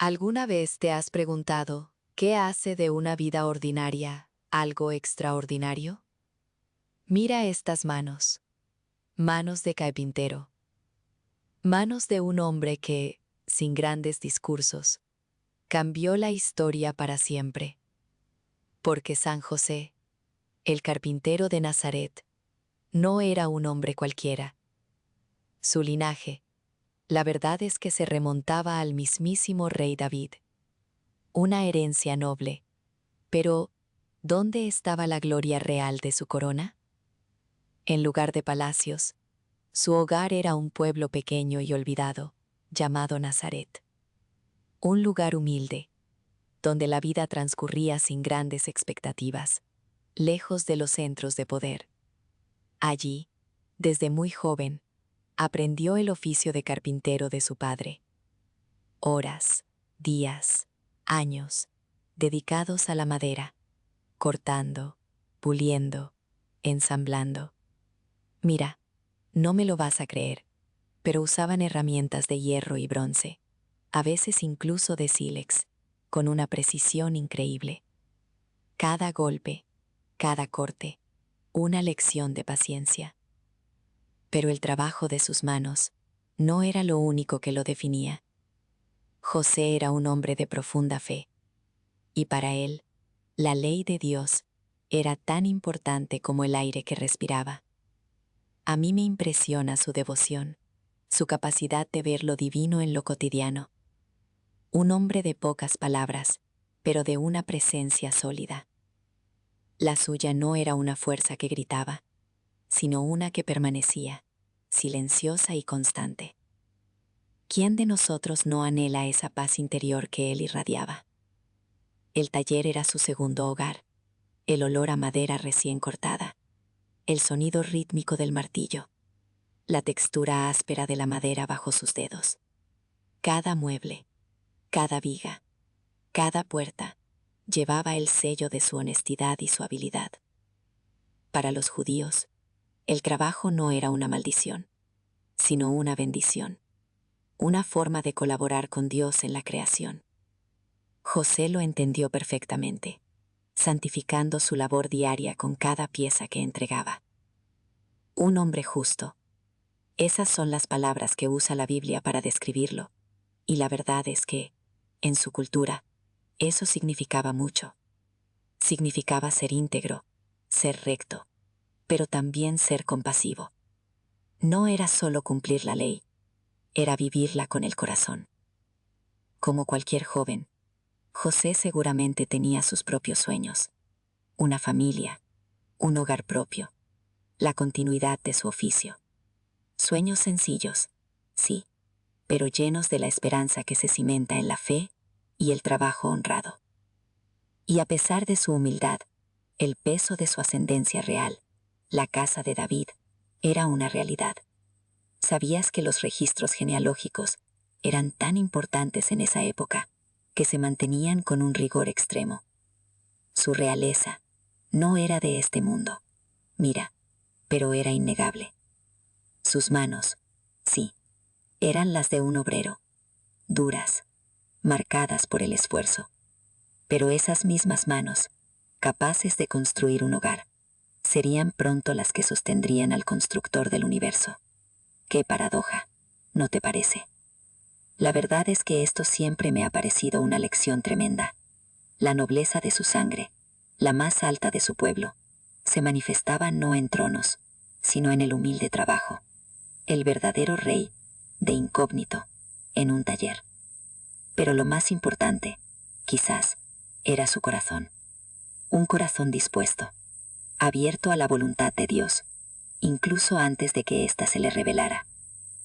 ¿Alguna vez te has preguntado qué hace de una vida ordinaria algo extraordinario? Mira estas manos, manos de carpintero, manos de un hombre que, sin grandes discursos, cambió la historia para siempre. Porque San José, el carpintero de Nazaret, no era un hombre cualquiera. Su linaje, la verdad es que se remontaba al mismísimo rey David, una herencia noble. Pero, ¿dónde estaba la gloria real de su corona? En lugar de palacios, su hogar era un pueblo pequeño y olvidado, llamado Nazaret. Un lugar humilde, donde la vida transcurría sin grandes expectativas, lejos de los centros de poder. Allí, desde muy joven, aprendió el oficio de carpintero de su padre. Horas, días, años, dedicados a la madera, cortando, puliendo, ensamblando. Mira, no me lo vas a creer, pero usaban herramientas de hierro y bronce, a veces incluso de sílex, con una precisión increíble. Cada golpe, cada corte, una lección de paciencia. Pero el trabajo de sus manos no era lo único que lo definía. José era un hombre de profunda fe, y para él, la ley de Dios era tan importante como el aire que respiraba. A mí me impresiona su devoción, su capacidad de ver lo divino en lo cotidiano. Un hombre de pocas palabras, pero de una presencia sólida. La suya no era una fuerza que gritaba, sino una que permanecía, silenciosa y constante. ¿Quién de nosotros no anhela esa paz interior que él irradiaba? El taller era su segundo hogar, el olor a madera recién cortada, el sonido rítmico del martillo, la textura áspera de la madera bajo sus dedos. Cada mueble, cada viga, cada puerta llevaba el sello de su honestidad y su habilidad. Para los judíos, el trabajo no era una maldición, sino una bendición, una forma de colaborar con Dios en la creación. José lo entendió perfectamente, santificando su labor diaria con cada pieza que entregaba. Un hombre justo. Esas son las palabras que usa la Biblia para describirlo, y la verdad es que, en su cultura, eso significaba mucho. Significaba ser íntegro, ser recto, pero también ser compasivo. No era solo cumplir la ley, era vivirla con el corazón. Como cualquier joven, José seguramente tenía sus propios sueños, una familia, un hogar propio, la continuidad de su oficio. Sueños sencillos, sí, pero llenos de la esperanza que se cimenta en la fe y el trabajo honrado. Y a pesar de su humildad, el peso de su ascendencia real, la casa de David, era una realidad. ¿Sabías que los registros genealógicos eran tan importantes en esa época que se mantenían con un rigor extremo? Su realeza no era de este mundo. Mira, pero era innegable. Sus manos, sí, eran las de un obrero, duras, marcadas por el esfuerzo. Pero esas mismas manos, capaces de construir un hogar, serían pronto las que sostendrían al constructor del universo. ¡Qué paradoja! ¿No te parece? La verdad es que esto siempre me ha parecido una lección tremenda. La nobleza de su sangre, la más alta de su pueblo, se manifestaba no en tronos, sino en el humilde trabajo. El verdadero rey, de incógnito, en un taller. Pero lo más importante, quizás, era su corazón. Un corazón dispuesto, abierto a la voluntad de Dios, incluso antes de que ésta se le revelara.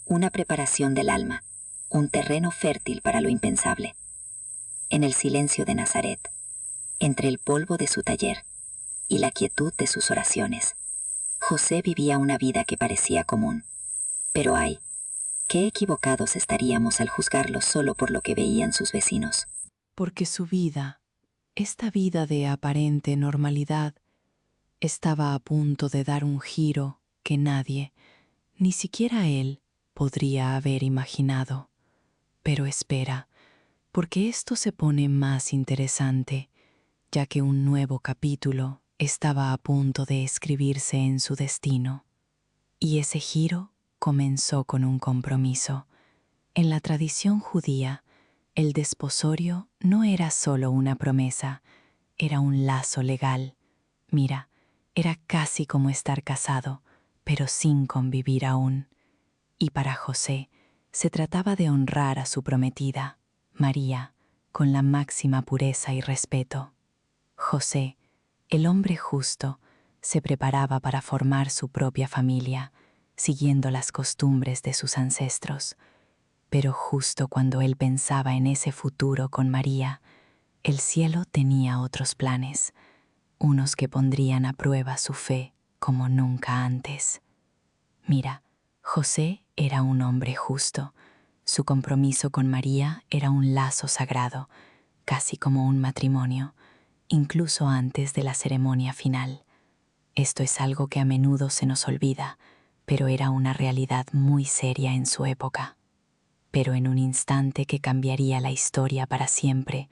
Una preparación del alma, un terreno fértil para lo impensable. En el silencio de Nazaret, entre el polvo de su taller y la quietud de sus oraciones, José vivía una vida que parecía común. Pero ay, qué equivocados estaríamos al juzgarlo solo por lo que veían sus vecinos. Porque su vida, esta vida de aparente normalidad, estaba a punto de dar un giro que nadie, ni siquiera él, podría haber imaginado. Pero espera, porque esto se pone más interesante, ya que un nuevo capítulo estaba a punto de escribirse en su destino. Y ese giro comenzó con un compromiso. En la tradición judía, el desposorio no era solo una promesa, era un lazo legal. Mira, era casi como estar casado, pero sin convivir aún. Y para José, se trataba de honrar a su prometida, María, con la máxima pureza y respeto. José, el hombre justo, se preparaba para formar su propia familia, siguiendo las costumbres de sus ancestros. Pero justo cuando él pensaba en ese futuro con María, el cielo tenía otros planes, unos que pondrían a prueba su fe como nunca antes. Mira, José era un hombre justo. Su compromiso con María era un lazo sagrado, casi como un matrimonio, incluso antes de la ceremonia final. Esto es algo que a menudo se nos olvida, pero era una realidad muy seria en su época. Pero en un instante que cambiaría la historia para siempre,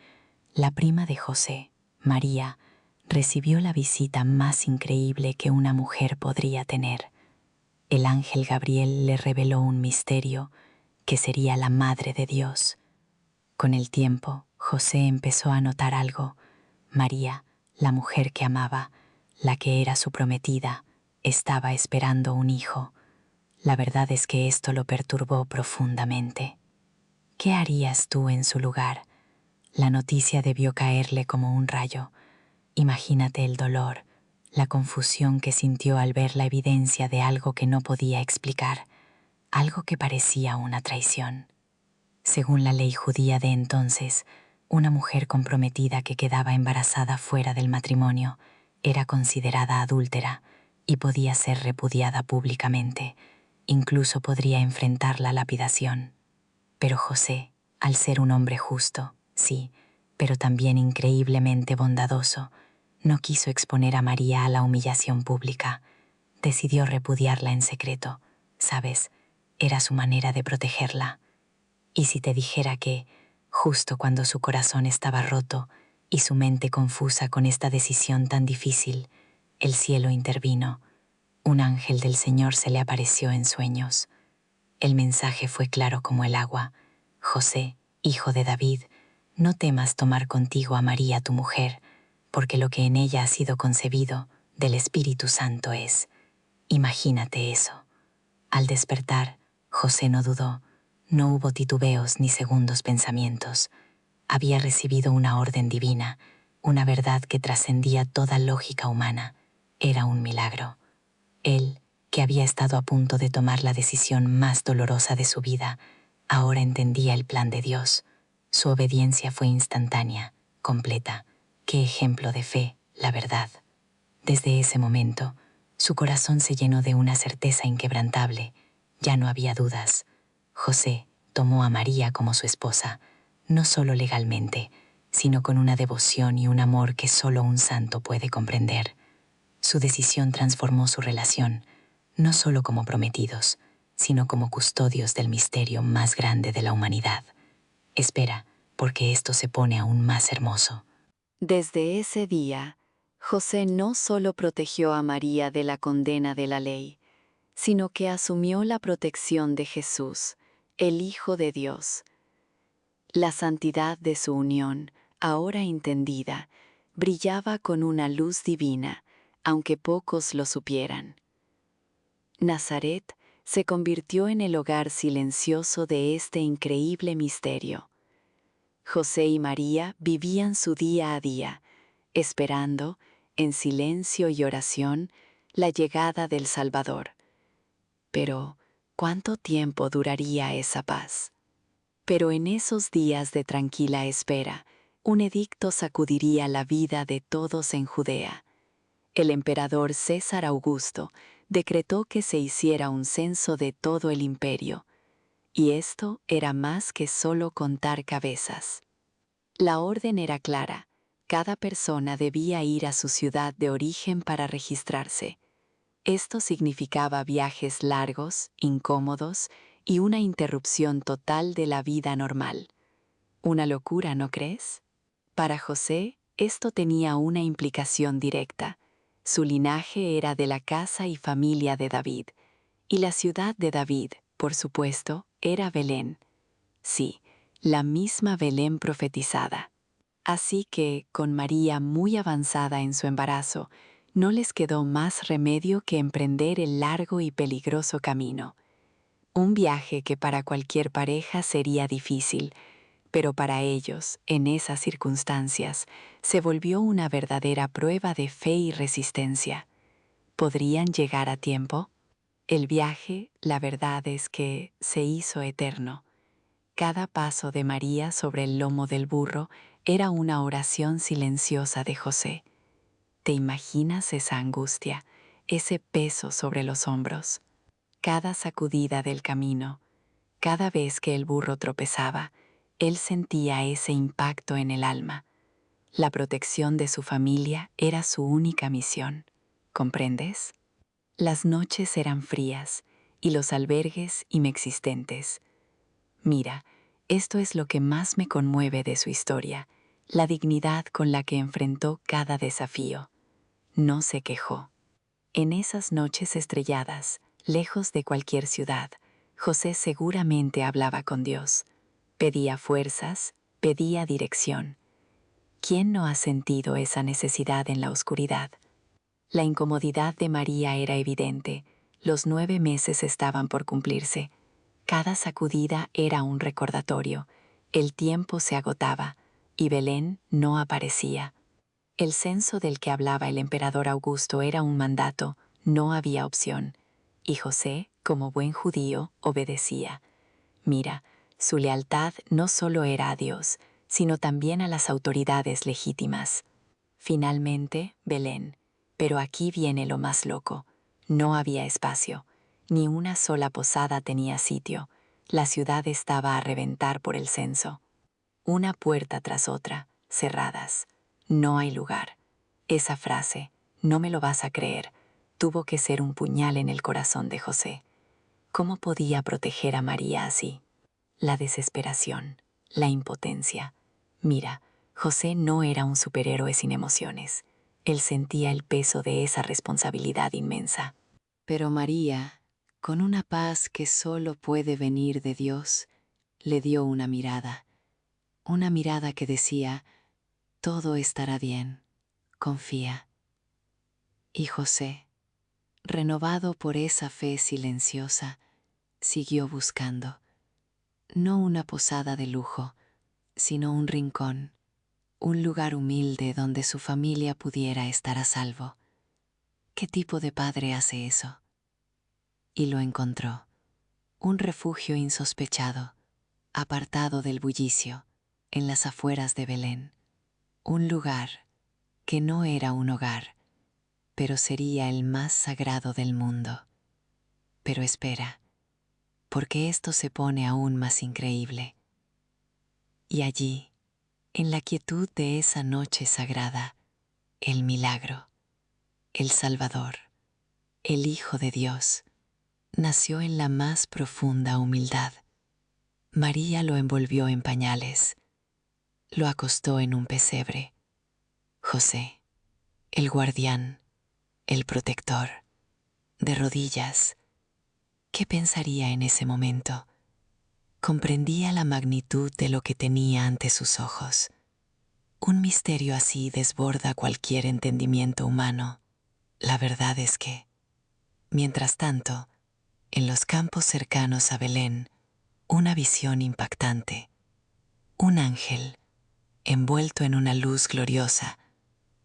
la prima de José, María, recibió la visita más increíble que una mujer podría tener. El ángel Gabriel le reveló un misterio, que sería la Madre de Dios. Con el tiempo, José empezó a notar algo. María, la mujer que amaba, la que era su prometida, estaba esperando un hijo. La verdad es que esto lo perturbó profundamente. ¿Qué harías tú en su lugar? La noticia debió caerle como un rayo. Imagínate el dolor, la confusión que sintió al ver la evidencia de algo que no podía explicar, algo que parecía una traición. Según la ley judía de entonces, una mujer comprometida que quedaba embarazada fuera del matrimonio era considerada adúltera y podía ser repudiada públicamente. Incluso podría enfrentar la lapidación. Pero José, al ser un hombre justo, sí, pero también increíblemente bondadoso, no quiso exponer a María a la humillación pública. Decidió repudiarla en secreto. ¿Sabes? Era su manera de protegerla. Y si te dijera que, justo cuando su corazón estaba roto y su mente confusa con esta decisión tan difícil, el cielo intervino. Un ángel del Señor se le apareció en sueños. El mensaje fue claro como el agua. José, hijo de David, no temas tomar contigo a María tu mujer, porque lo que en ella ha sido concebido del Espíritu Santo es. Imagínate eso. Al despertar, José no dudó. No hubo titubeos ni segundos pensamientos. Había recibido una orden divina, una verdad que trascendía toda lógica humana. Era un milagro. Él, que había estado a punto de tomar la decisión más dolorosa de su vida, ahora entendía el plan de Dios. Su obediencia fue instantánea, completa. Qué ejemplo de fe, la verdad. Desde ese momento, su corazón se llenó de una certeza inquebrantable. Ya no había dudas. José tomó a María como su esposa, no solo legalmente, sino con una devoción y un amor que solo un santo puede comprender. Su decisión transformó su relación, no solo como prometidos, sino como custodios del misterio más grande de la humanidad. Espera, porque esto se pone aún más hermoso. Desde ese día, José no solo protegió a María de la condena de la ley, sino que asumió la protección de Jesús, el Hijo de Dios. La santidad de su unión, ahora entendida, brillaba con una luz divina, aunque pocos lo supieran. Nazaret se convirtió en el hogar silencioso de este increíble misterio. José y María vivían su día a día, esperando, en silencio y oración, la llegada del Salvador. Pero, ¿cuánto tiempo duraría esa paz? Pero en esos días de tranquila espera, un edicto sacudiría la vida de todos en Judea. El emperador César Augusto decretó que se hiciera un censo de todo el imperio, y esto era más que solo contar cabezas. La orden era clara: cada persona debía ir a su ciudad de origen para registrarse. Esto significaba viajes largos, incómodos y una interrupción total de la vida normal. Una locura, ¿no crees? Para José, esto tenía una implicación directa. Su linaje era de la casa y familia de David, y la ciudad de David, por supuesto, era Belén. Sí, la misma Belén profetizada. Así que, con María muy avanzada en su embarazo, no les quedó más remedio que emprender el largo y peligroso camino. Un viaje que para cualquier pareja sería difícil, pero para ellos, en esas circunstancias, se volvió una verdadera prueba de fe y resistencia. ¿Podrían llegar a tiempo? El viaje, la verdad es que, se hizo eterno. Cada paso de María sobre el lomo del burro era una oración silenciosa de José. ¿Te imaginas esa angustia, ese peso sobre los hombros? Cada sacudida del camino, cada vez que el burro tropezaba, él sentía ese impacto en el alma. La protección de su familia era su única misión. ¿Comprendes? Las noches eran frías y los albergues inexistentes. Mira, esto es lo que más me conmueve de su historia, la dignidad con la que enfrentó cada desafío. No se quejó. En esas noches estrelladas, lejos de cualquier ciudad, José seguramente hablaba con Dios. Pedía fuerzas, pedía dirección. ¿Quién no ha sentido esa necesidad en la oscuridad? La incomodidad de María era evidente. Los 9 meses estaban por cumplirse. Cada sacudida era un recordatorio. El tiempo se agotaba y Belén no aparecía. El censo del que hablaba el emperador Augusto era un mandato, no había opción. Y José, como buen judío, obedecía. Mira, su lealtad no solo era a Dios, sino también a las autoridades legítimas. Finalmente, Belén. Pero aquí viene lo más loco. No había espacio. Ni una sola posada tenía sitio. La ciudad estaba a reventar por el censo. Una puerta tras otra, cerradas. No hay lugar. Esa frase, no me lo vas a creer, tuvo que ser un puñal en el corazón de José. ¿Cómo podía proteger a María así? La desesperación, la impotencia. Mira, José no era un superhéroe sin emociones. Él sentía el peso de esa responsabilidad inmensa. Pero María, con una paz que solo puede venir de Dios, le dio una mirada que decía, todo estará bien, confía. Y José, renovado por esa fe silenciosa, siguió buscando, no una posada de lujo, sino un rincón, un lugar humilde donde su familia pudiera estar a salvo. ¿Qué tipo de padre hace eso? Y lo encontró, un refugio insospechado, apartado del bullicio, en las afueras de Belén, un lugar que no era un hogar, pero sería el más sagrado del mundo. Pero espera, porque esto se pone aún más increíble. Y allí, en la quietud de esa noche sagrada, el milagro, el Salvador, el Hijo de Dios, nació en la más profunda humildad. María lo envolvió en pañales, lo acostó en un pesebre. José, el guardián, el protector, de rodillas. ¿Qué pensaría en ese momento? Comprendía la magnitud de lo que tenía ante sus ojos. Un misterio así desborda cualquier entendimiento humano. La verdad es que, mientras tanto, en los campos cercanos a Belén, una visión impactante. Un ángel, envuelto en una luz gloriosa,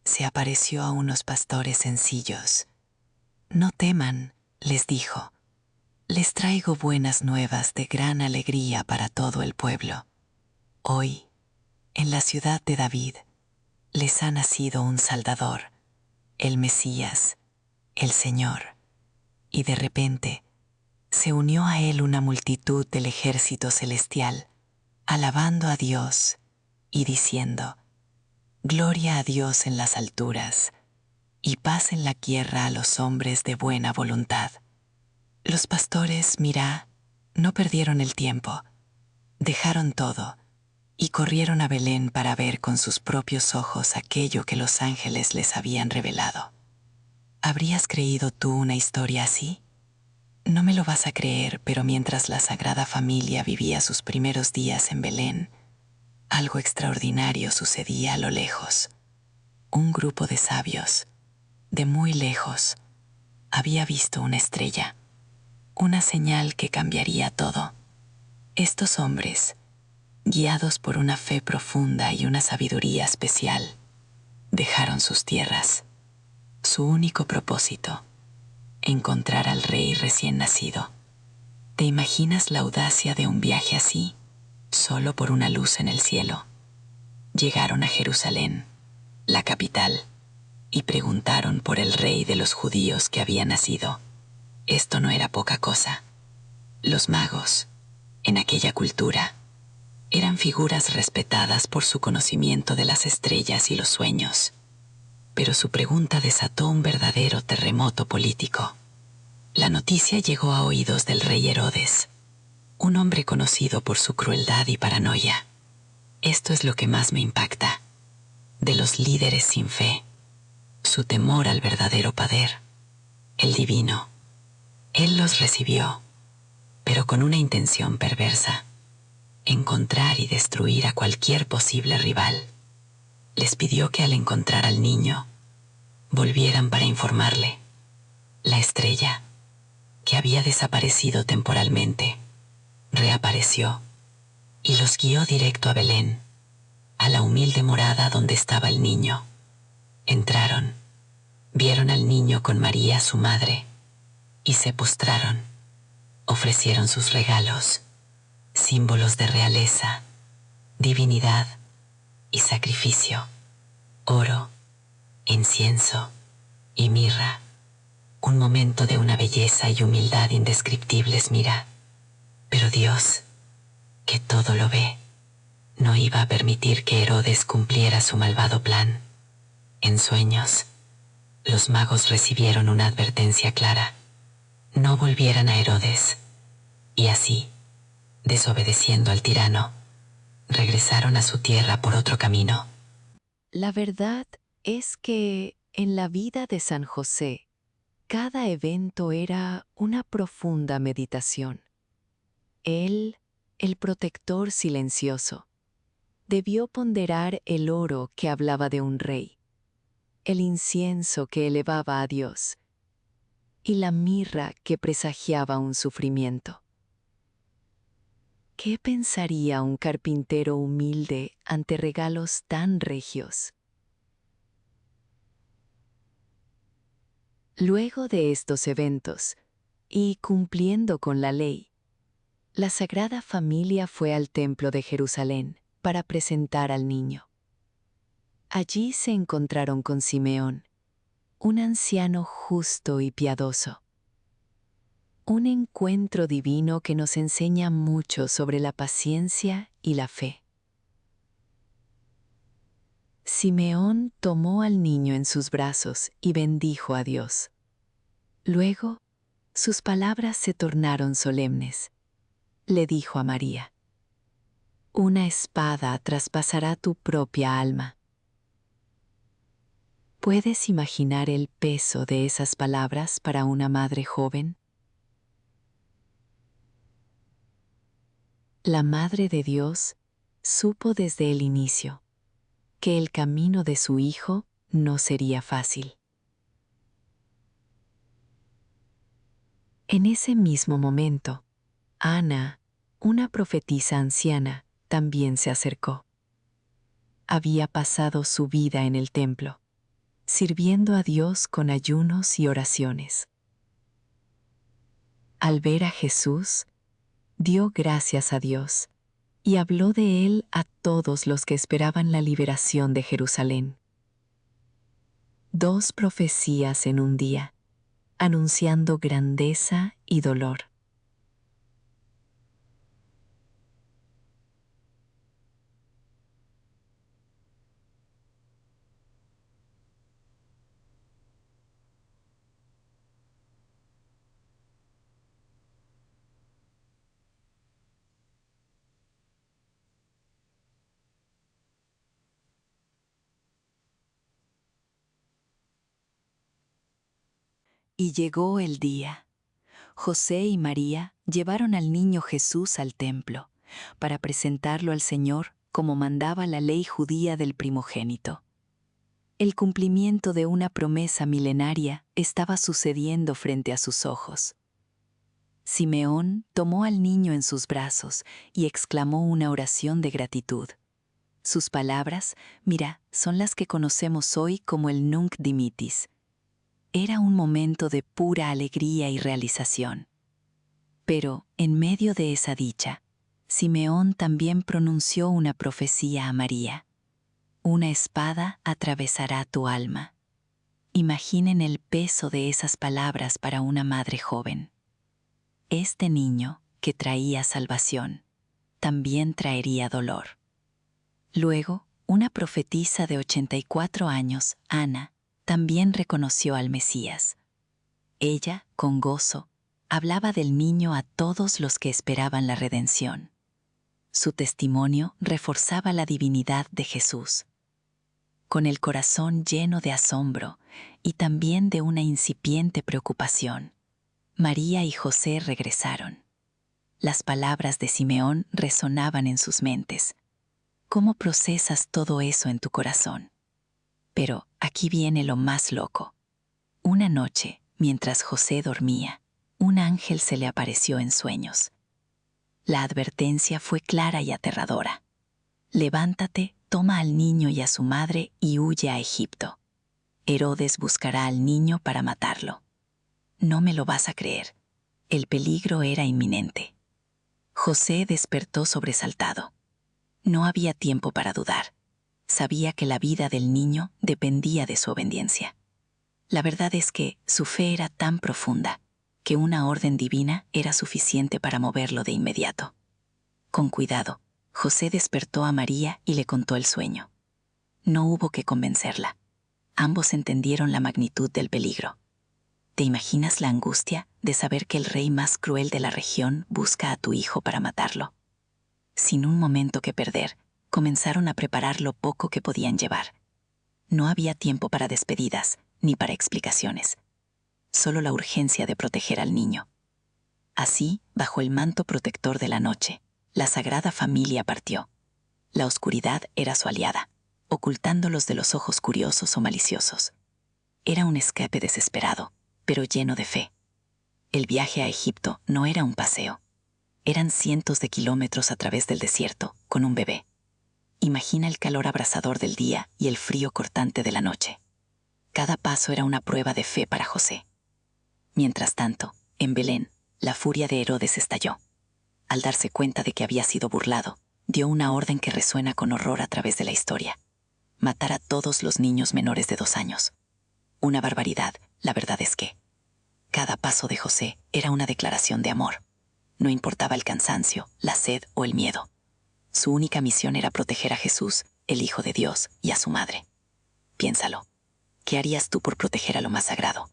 se apareció a unos pastores sencillos. No teman, les dijo. Les traigo buenas nuevas de gran alegría para todo el pueblo. Hoy, en la ciudad de David, les ha nacido un Salvador, el Mesías, el Señor. Y de repente, se unió a él una multitud del ejército celestial, alabando a Dios y diciendo, Gloria a Dios en las alturas, y paz en la tierra a los hombres de buena voluntad. Los pastores, mira, no perdieron el tiempo, dejaron todo y corrieron a Belén para ver con sus propios ojos aquello que los ángeles les habían revelado. ¿Habrías creído tú una historia así? No me lo vas a creer, pero mientras la Sagrada Familia vivía sus primeros días en Belén, algo extraordinario sucedía a lo lejos. Un grupo de sabios, de muy lejos, había visto una estrella, una señal que cambiaría todo. Estos hombres, guiados por una fe profunda y una sabiduría especial, dejaron sus tierras. Su único propósito, encontrar al rey recién nacido. ¿Te imaginas la audacia de un viaje así, solo por una luz en el cielo? Llegaron a Jerusalén, la capital, y preguntaron por el rey de los judíos que había nacido. Esto no era poca cosa. Los magos, en aquella cultura, eran figuras respetadas por su conocimiento de las estrellas y los sueños. Pero su pregunta desató un verdadero terremoto político. La noticia llegó a oídos del rey Herodes, un hombre conocido por su crueldad y paranoia. Esto es lo que más me impacta, de los líderes sin fe, su temor al verdadero poder, el divino. Él los recibió, pero con una intención perversa: encontrar y destruir a cualquier posible rival. Les pidió que al encontrar al niño, volvieran para informarle. La estrella, que había desaparecido temporalmente, reapareció y los guió directo a Belén, a la humilde morada donde estaba el niño. Entraron, vieron al niño con María, su madre, y se postraron. Ofrecieron sus regalos, símbolos de realeza, divinidad y sacrificio: oro, incienso y mirra. Un momento de una belleza y humildad indescriptibles, mira. Pero Dios, que todo lo ve, no iba a permitir que Herodes cumpliera su malvado plan. En sueños, los magos recibieron una advertencia clara: no volvieran a Herodes. Y así, desobedeciendo al tirano, regresaron a su tierra por otro camino. La verdad es que en la vida de San José, cada evento era una profunda meditación. Él, el protector silencioso, debió ponderar el oro que hablaba de un rey, el incienso que elevaba a Dios y la mirra que presagiaba un sufrimiento. ¿Qué pensaría un carpintero humilde ante regalos tan regios? Luego de estos eventos, y cumpliendo con la ley, la Sagrada Familia fue al Templo de Jerusalén para presentar al niño. Allí se encontraron con Simeón, un anciano justo y piadoso. Un encuentro divino que nos enseña mucho sobre la paciencia y la fe. Simeón tomó al niño en sus brazos y bendijo a Dios. Luego, sus palabras se tornaron solemnes. Le dijo a María: una espada traspasará tu propia alma. ¿Puedes imaginar el peso de esas palabras para una madre joven? La Madre de Dios supo desde el inicio que el camino de su Hijo no sería fácil. En ese mismo momento, Ana, una profetisa anciana, también se acercó. Había pasado su vida en el templo, sirviendo a Dios con ayunos y oraciones. Al ver a Jesús, dio gracias a Dios y habló de él a todos los que esperaban la liberación de Jerusalén. Dos profecías en un día, anunciando grandeza y dolor. Y llegó el día. José y María llevaron al niño Jesús al templo para presentarlo al Señor como mandaba la ley judía del primogénito. El cumplimiento de una promesa milenaria estaba sucediendo frente a sus ojos. Simeón tomó al niño en sus brazos y exclamó una oración de gratitud. Sus palabras, mira, son las que conocemos hoy como el Nunc Dimittis. Era un momento de pura alegría y realización. Pero, en medio de esa dicha, Simeón también pronunció una profecía a María. Una espada atravesará tu alma. Imaginen el peso de esas palabras para una madre joven. Este niño, que traía salvación, también traería dolor. Luego, una profetisa de 84 años, Ana, también reconoció al Mesías. Ella, con gozo, hablaba del niño a todos los que esperaban la redención. Su testimonio reforzaba la divinidad de Jesús. Con el corazón lleno de asombro y también de una incipiente preocupación, María y José regresaron. Las palabras de Simeón resonaban en sus mentes. ¿Cómo procesas todo eso en tu corazón? Pero aquí viene lo más loco. Una noche, mientras José dormía, un ángel se le apareció en sueños. La advertencia fue clara y aterradora. Levántate, toma al niño y a su madre y huye a Egipto. Herodes buscará al niño para matarlo. No me lo vas a creer. El peligro era inminente. José despertó sobresaltado. No había tiempo para dudar. Sabía que la vida del niño dependía de su obediencia. La verdad es que su fe era tan profunda que una orden divina era suficiente para moverlo de inmediato. Con cuidado, José despertó a María y le contó el sueño. No hubo que convencerla. Ambos entendieron la magnitud del peligro. ¿Te imaginas la angustia de saber que el rey más cruel de la región busca a tu hijo para matarlo? Sin un momento que perder, comenzaron a preparar lo poco que podían llevar. No había tiempo para despedidas ni para explicaciones. Solo la urgencia de proteger al niño. Así, bajo el manto protector de la noche, la Sagrada Familia partió. La oscuridad era su aliada, ocultándolos de los ojos curiosos o maliciosos. Era un escape desesperado, pero lleno de fe. El viaje a Egipto no era un paseo. Eran cientos de kilómetros a través del desierto, con un bebé. Imagina el calor abrasador del día y el frío cortante de la noche. Cada paso era una prueba de fe para José. Mientras tanto, en Belén, la furia de Herodes estalló. Al darse cuenta de que había sido burlado, dio una orden que resuena con horror a través de la historia. Matar a todos los niños menores de 2 años. Una barbaridad, la verdad es que. Cada paso de José era una declaración de amor. No importaba el cansancio, la sed o el miedo. Su única misión era proteger a Jesús, el Hijo de Dios, y a su madre. Piénsalo. ¿Qué harías tú por proteger a lo más sagrado?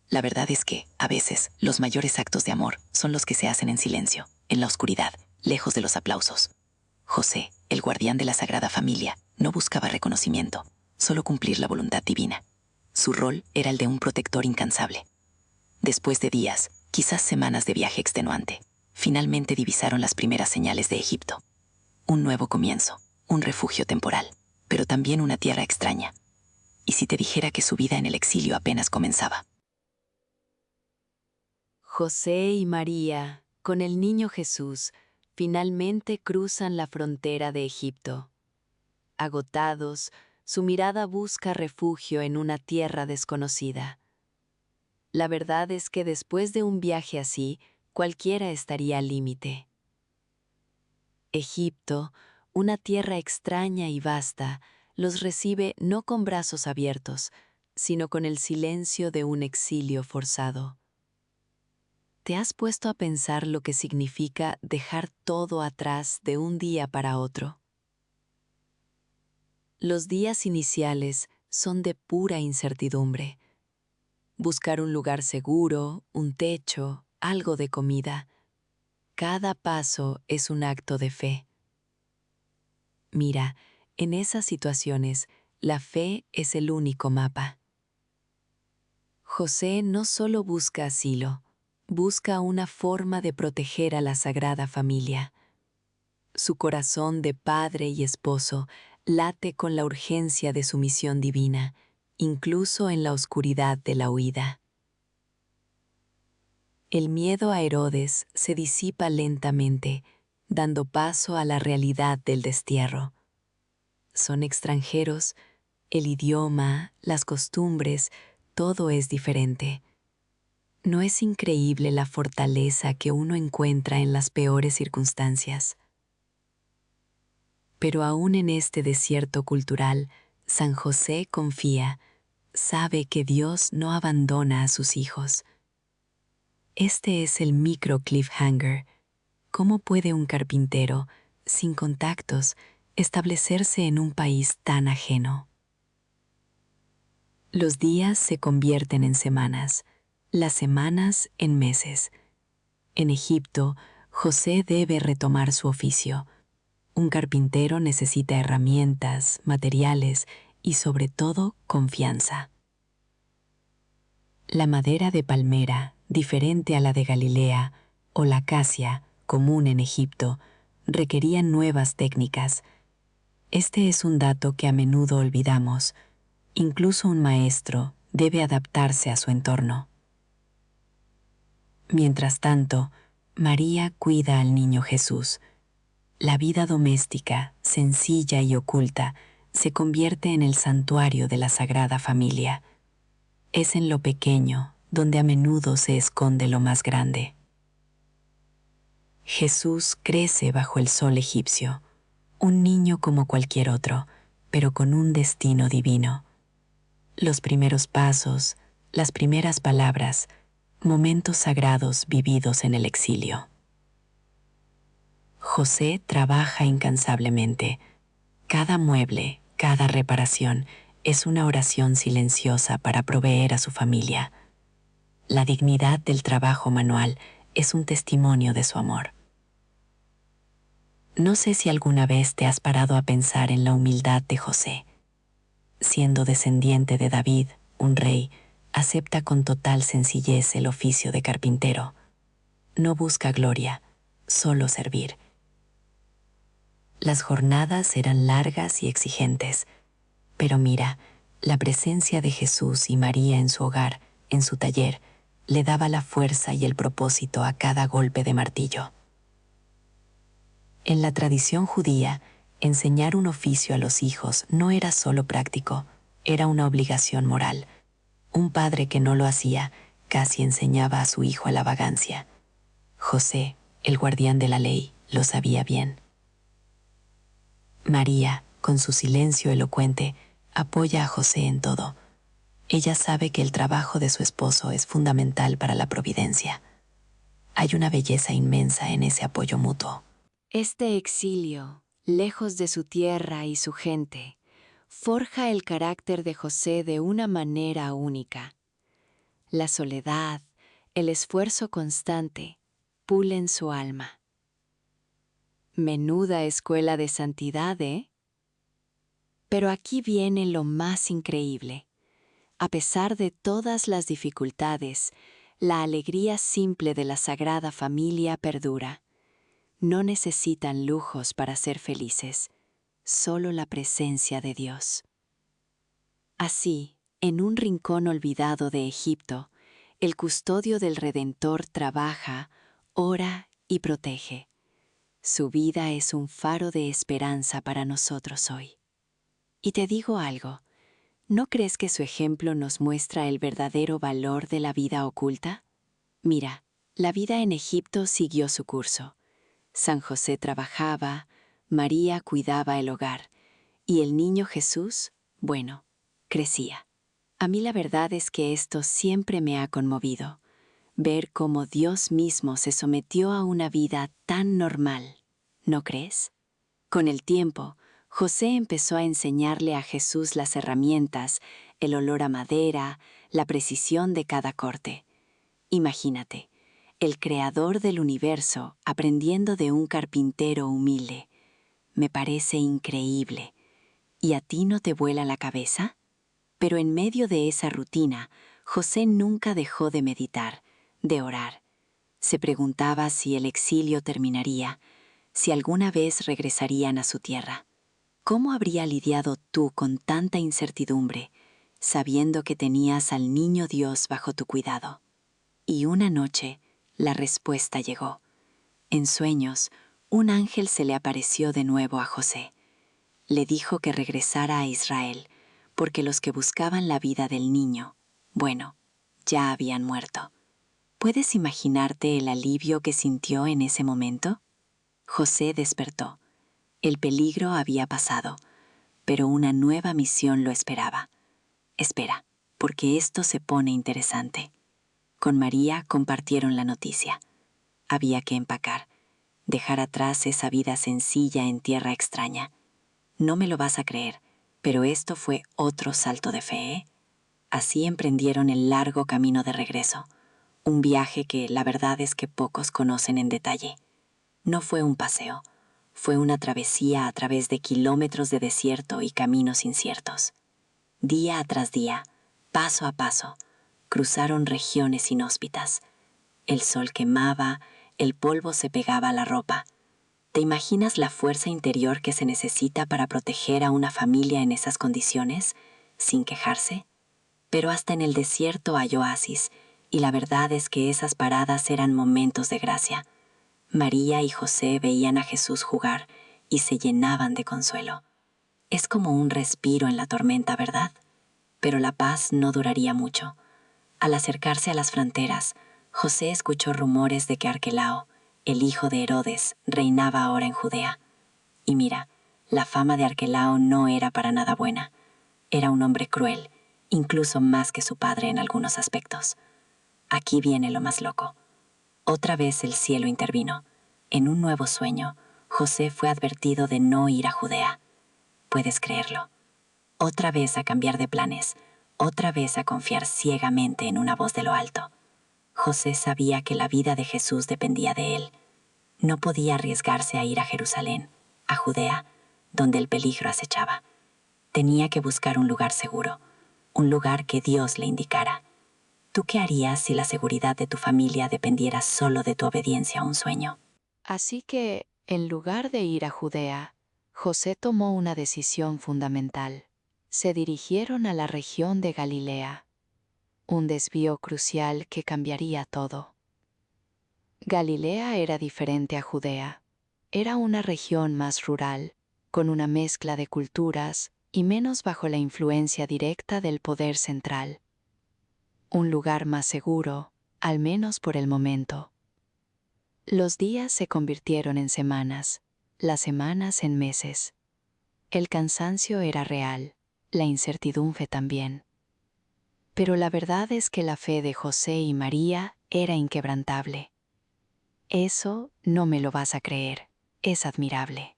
La verdad es que, a veces, los mayores actos de amor son los que se hacen en silencio, en la oscuridad, lejos de los aplausos. José, el guardián de la Sagrada Familia, no buscaba reconocimiento, solo cumplir la voluntad divina. Su rol era el de un protector incansable. Después de días, quizás semanas de viaje extenuante, finalmente divisaron las primeras señales de Egipto. Un nuevo comienzo, un refugio temporal, pero también una tierra extraña. ¿Y si te dijera que su vida en el exilio apenas comenzaba? José y María, con el niño Jesús, finalmente cruzan la frontera de Egipto. Agotados, su mirada busca refugio en una tierra desconocida. La verdad es que después de un viaje así, cualquiera estaría al límite. Egipto, una tierra extraña y vasta, los recibe no con brazos abiertos, sino con el silencio de un exilio forzado. ¿Te has puesto a pensar lo que significa dejar todo atrás de un día para otro? Los días iniciales son de pura incertidumbre. Buscar un lugar seguro, un techo, algo de comida. Cada paso es un acto de fe. Mira, en esas situaciones, la fe es el único mapa. José no solo busca asilo, busca una forma de proteger a la Sagrada Familia. Su corazón de padre y esposo late con la urgencia de su misión divina, incluso en la oscuridad de la huida. El miedo a Herodes se disipa lentamente, dando paso a la realidad del destierro. Son extranjeros, el idioma, las costumbres, todo es diferente. ¿No es increíble la fortaleza que uno encuentra en las peores circunstancias? Pero aún en este desierto cultural, San José confía, sabe que Dios no abandona a sus hijos. Este es el micro cliffhanger. ¿Cómo puede un carpintero, sin contactos, establecerse en un país tan ajeno? Los días se convierten en semanas, las semanas en meses. En Egipto, José debe retomar su oficio. Un carpintero necesita herramientas, materiales y, sobre todo, confianza. La madera de palmera, diferente a la de Galilea, o la acacia, común en Egipto, requería nuevas técnicas. Este es un dato que a menudo olvidamos. Incluso un maestro debe adaptarse a su entorno. Mientras tanto, María cuida al niño Jesús. La vida doméstica, sencilla y oculta, se convierte en el santuario de la Sagrada Familia. Es en lo pequeño donde a menudo se esconde lo más grande. Jesús crece bajo el sol egipcio, un niño como cualquier otro, pero con un destino divino. Los primeros pasos, las primeras palabras, momentos sagrados vividos en el exilio. José trabaja incansablemente. Cada mueble, cada reparación es una oración silenciosa para proveer a su familia. La dignidad del trabajo manual es un testimonio de su amor. No sé si alguna vez te has parado a pensar en la humildad de José. Siendo descendiente de David, un rey, acepta con total sencillez el oficio de carpintero. No busca gloria, solo servir. Las jornadas eran largas y exigentes, pero mira, la presencia de Jesús y María en su hogar, en su taller, le daba la fuerza y el propósito a cada golpe de martillo. En la tradición judía, enseñar un oficio a los hijos no era solo práctico, era una obligación moral. Un padre que no lo hacía casi enseñaba a su hijo a la vagancia. José, el guardián de la ley, lo sabía bien. María, con su silencio elocuente, apoya a José en todo. Ella sabe que el trabajo de su esposo es fundamental para la providencia. Hay una belleza inmensa en ese apoyo mutuo. Este exilio, lejos de su tierra y su gente, forja el carácter de José de una manera única. La soledad, el esfuerzo constante, pulen su alma. Menuda escuela de santidad, ¿eh? Pero aquí viene lo más increíble. A pesar de todas las dificultades, la alegría simple de la Sagrada Familia perdura. No necesitan lujos para ser felices, solo la presencia de Dios. Así, en un rincón olvidado de Egipto, el custodio del Redentor trabaja, ora y protege. Su vida es un faro de esperanza para nosotros hoy. Y te digo algo, ¿no crees que su ejemplo nos muestra el verdadero valor de la vida oculta? Mira, la vida en Egipto siguió su curso. San José trabajaba, María cuidaba el hogar, y el niño Jesús, bueno, crecía. A mí la verdad es que esto siempre me ha conmovido, ver cómo Dios mismo se sometió a una vida tan normal, ¿no crees? Con el tiempo, José empezó a enseñarle a Jesús las herramientas, el olor a madera, la precisión de cada corte. Imagínate, el creador del universo aprendiendo de un carpintero humilde. Me parece increíble. ¿Y a ti no te vuela la cabeza? Pero en medio de esa rutina, José nunca dejó de meditar, de orar. Se preguntaba si el exilio terminaría, si alguna vez regresarían a su tierra. ¿Cómo habría lidiado tú con tanta incertidumbre, sabiendo que tenías al niño Dios bajo tu cuidado? Y una noche, la respuesta llegó. En sueños, un ángel se le apareció de nuevo a José. Le dijo que regresara a Israel, porque los que buscaban la vida del niño, bueno, ya habían muerto. ¿Puedes imaginarte el alivio que sintió en ese momento? José despertó. El peligro había pasado, pero una nueva misión lo esperaba. Espera, porque esto se pone interesante. Con María compartieron la noticia. Había que empacar, dejar atrás esa vida sencilla en tierra extraña. No me lo vas a creer, pero esto fue otro salto de fe, ¿eh? Así emprendieron el largo camino de regreso, un viaje que la verdad es que pocos conocen en detalle. No fue un paseo, fue una travesía a través de kilómetros de desierto y caminos inciertos. Día tras día, paso a paso, cruzaron regiones inhóspitas. El sol quemaba, el polvo se pegaba a la ropa. ¿Te imaginas la fuerza interior que se necesita para proteger a una familia en esas condiciones, sin quejarse? Pero hasta en el desierto hay oasis, y la verdad es que esas paradas eran momentos de gracia. María y José veían a Jesús jugar y se llenaban de consuelo. Es como un respiro en la tormenta, ¿verdad? Pero la paz no duraría mucho. Al acercarse a las fronteras, José escuchó rumores de que Arquelao, el hijo de Herodes, reinaba ahora en Judea. Y mira, la fama de Arquelao no era para nada buena. Era un hombre cruel, incluso más que su padre en algunos aspectos. Aquí viene lo más loco. Otra vez el cielo intervino. En un nuevo sueño, José fue advertido de no ir a Judea. ¿Puedes creerlo? Otra vez a cambiar de planes, otra vez a confiar ciegamente en una voz de lo alto. José sabía que la vida de Jesús dependía de él. No podía arriesgarse a ir a Jerusalén, a Judea, donde el peligro acechaba. Tenía que buscar un lugar seguro, un lugar que Dios le indicara. ¿Tú qué harías si la seguridad de tu familia dependiera solo de tu obediencia a un sueño? Así que, en lugar de ir a Judea, José tomó una decisión fundamental. Se dirigieron a la región de Galilea, un desvío crucial que cambiaría todo. Galilea era diferente a Judea. Era una región más rural, con una mezcla de culturas y menos bajo la influencia directa del poder central. Un lugar más seguro, al menos por el momento. Los días se convirtieron en semanas, las semanas en meses. El cansancio era real, la incertidumbre también. Pero la verdad es que la fe de José y María era inquebrantable. Eso no me lo vas a creer, es admirable.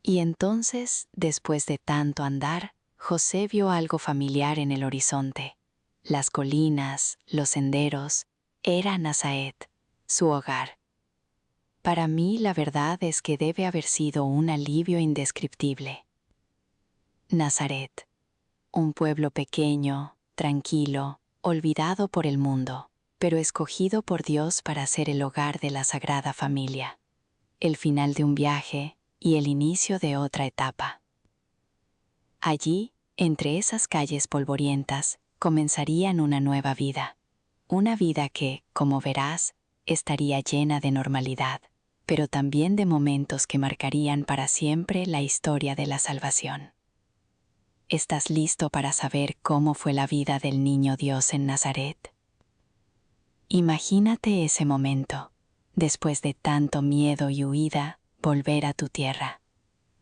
Y entonces, después de tanto andar, José vio algo familiar en el horizonte. Las colinas, los senderos, era Nazaret, su hogar. Para mí la verdad es que debe haber sido un alivio indescriptible. Nazaret, un pueblo pequeño, tranquilo, olvidado por el mundo, pero escogido por Dios para ser el hogar de la Sagrada Familia. El final de un viaje y el inicio de otra etapa. Allí, entre esas calles polvorientas, comenzarían una nueva vida. Una vida que, como verás, estaría llena de normalidad, pero también de momentos que marcarían para siempre la historia de la salvación. ¿Estás listo para saber cómo fue la vida del niño Dios en Nazaret? Imagínate ese momento, después de tanto miedo y huida, volver a tu tierra.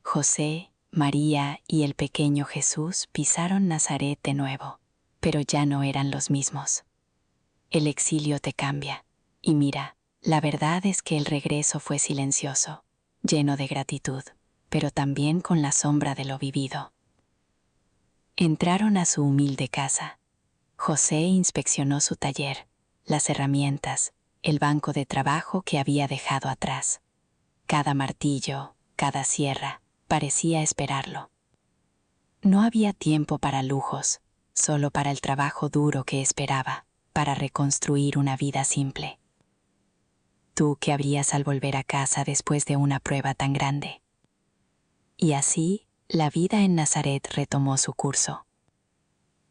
José, María y el pequeño Jesús pisaron Nazaret de nuevo, pero ya no eran los mismos. El exilio te cambia, y mira, la verdad es que el regreso fue silencioso, lleno de gratitud, pero también con la sombra de lo vivido. Entraron a su humilde casa. José inspeccionó su taller, las herramientas, el banco de trabajo que había dejado atrás. Cada martillo, cada sierra, parecía esperarlo. No había tiempo para lujos, solo para el trabajo duro que esperaba, para reconstruir una vida simple. ¿Tú qué harías al volver a casa después de una prueba tan grande? Y así, la vida en Nazaret retomó su curso.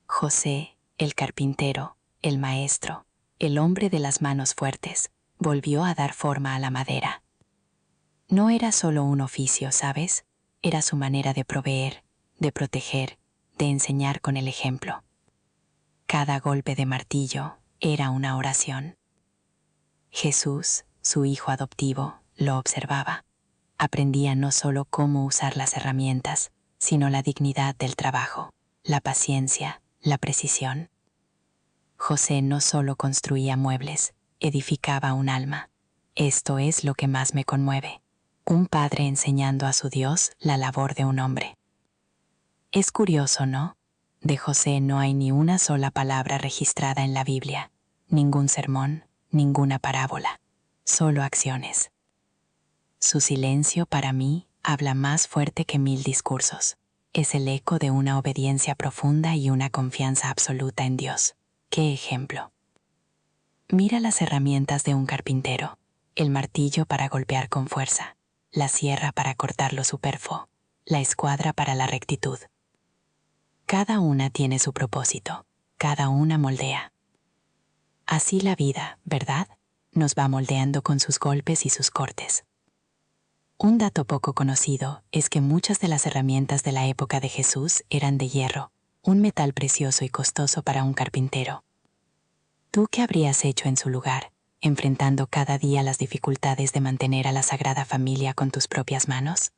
José, el carpintero, el maestro, el hombre de las manos fuertes, volvió a dar forma a la madera. No era solo un oficio, ¿sabes? Era su manera de proveer, de proteger, de enseñar con el ejemplo. Cada golpe de martillo era una oración. Jesús, su hijo adoptivo, lo observaba. Aprendía no solo cómo usar las herramientas, sino la dignidad del trabajo, la paciencia, la precisión. José no solo construía muebles, edificaba un alma. Esto es lo que más me conmueve. Un padre enseñando a su Dios la labor de un hombre. Es curioso, ¿no? De José no hay ni una sola palabra registrada en la Biblia, ningún sermón, ninguna parábola, solo acciones. Su silencio para mí habla más fuerte que 1000 discursos. Es el eco de una obediencia profunda y una confianza absoluta en Dios. ¡Qué ejemplo! Mira las herramientas de un carpintero: el martillo para golpear con fuerza, la sierra para cortar lo superfluo, la escuadra para la rectitud. Cada una tiene su propósito, cada una moldea. Así la vida, ¿verdad? Nos va moldeando con sus golpes y sus cortes. Un dato poco conocido es que muchas de las herramientas de la época de Jesús eran de hierro, un metal precioso y costoso para un carpintero. ¿Tú qué habrías hecho en su lugar, enfrentando cada día las dificultades de mantener a la Sagrada Familia con tus propias manos?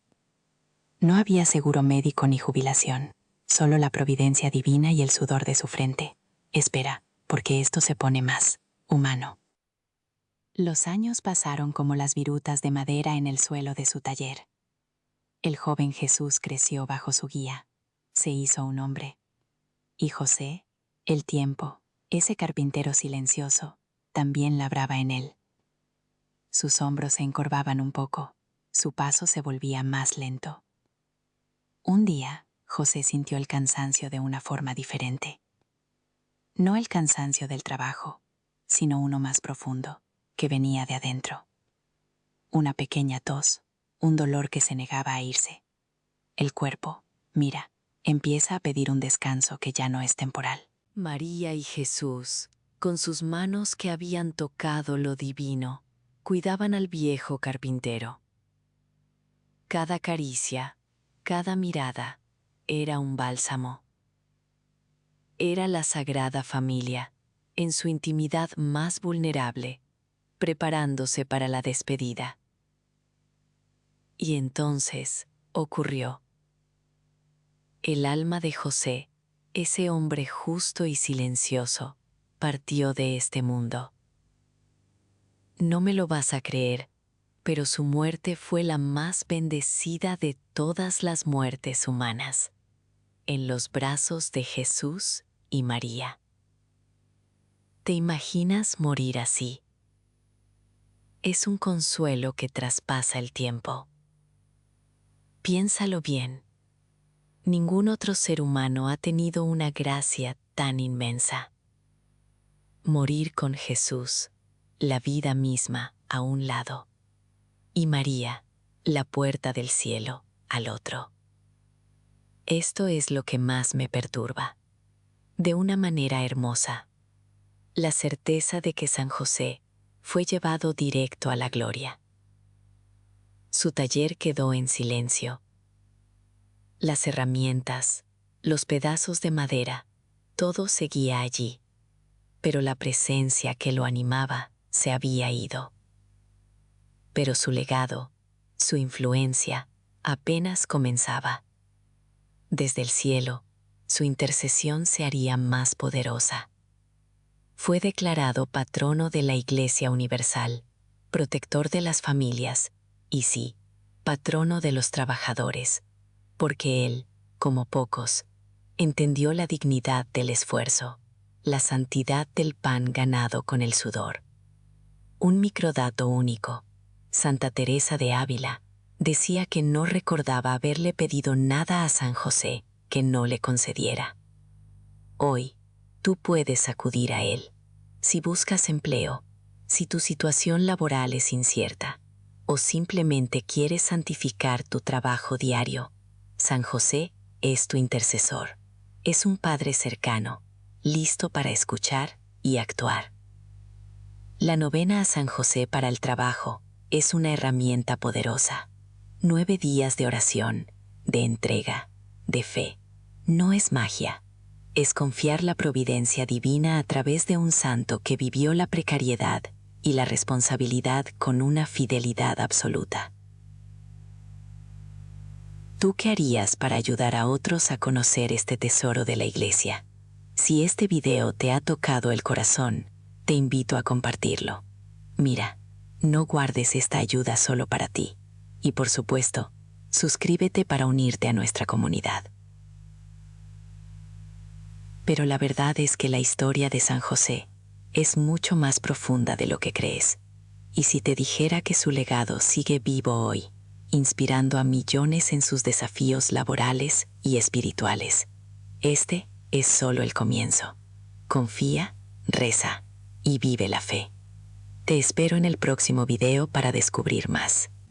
No había seguro médico ni jubilación, solo la providencia divina y el sudor de su frente. Espera, porque esto se pone más humano. Los años pasaron como las virutas de madera en el suelo de su taller. El joven Jesús creció bajo su guía. Se hizo un hombre. Y José, el tiempo, ese carpintero silencioso, también labraba en él. Sus hombros se encorvaban un poco. Su paso se volvía más lento. Un día, José sintió el cansancio de una forma diferente. No el cansancio del trabajo, sino uno más profundo, que venía de adentro. Una pequeña tos, un dolor que se negaba a irse. El cuerpo, mira, empieza a pedir un descanso que ya no es temporal. María y Jesús, con sus manos que habían tocado lo divino, cuidaban al viejo carpintero. Cada caricia, cada mirada, era un bálsamo. Era la Sagrada Familia, en su intimidad más vulnerable, preparándose para la despedida. Y entonces ocurrió. El alma de José, ese hombre justo y silencioso, partió de este mundo. No me lo vas a creer, pero su muerte fue la más bendecida de todas las muertes humanas, en los brazos de Jesús y María. ¿Te imaginas morir así? Es un consuelo que traspasa el tiempo. Piénsalo bien. Ningún otro ser humano ha tenido una gracia tan inmensa. Morir con Jesús, la vida misma, a un lado, y María, la puerta del cielo, al otro. Esto es lo que más me perturba, de una manera hermosa, la certeza de que San José fue llevado directo a la gloria. Su taller quedó en silencio. Las herramientas, los pedazos de madera, todo seguía allí, pero la presencia que lo animaba se había ido. Pero su legado, su influencia, apenas comenzaba. Desde el cielo, su intercesión se haría más poderosa. Fue declarado patrono de la Iglesia Universal, protector de las familias y sí, patrono de los trabajadores, porque él, como pocos, entendió la dignidad del esfuerzo, la santidad del pan ganado con el sudor. Un microdato único. Santa Teresa de Ávila decía que no recordaba haberle pedido nada a San José que no le concediera. Hoy, tú puedes acudir a él. Si buscas empleo, si tu situación laboral es incierta, o simplemente quieres santificar tu trabajo diario, San José es tu intercesor. Es un Padre cercano, listo para escuchar y actuar. La novena a San José para el trabajo es una herramienta poderosa. 9 días de oración, de entrega, de fe. No es magia. Es confiar la providencia divina a través de un santo que vivió la precariedad y la responsabilidad con una fidelidad absoluta. ¿Tú qué harías para ayudar a otros a conocer este tesoro de la Iglesia? Si este video te ha tocado el corazón, te invito a compartirlo. Mira, no guardes esta ayuda solo para ti. Y por supuesto, suscríbete para unirte a nuestra comunidad. Pero la verdad es que la historia de San José es mucho más profunda de lo que crees. Y si te dijera que su legado sigue vivo hoy, inspirando a millones en sus desafíos laborales y espirituales, este es solo el comienzo. Confía, reza y vive la fe. Te espero en el próximo video para descubrir más.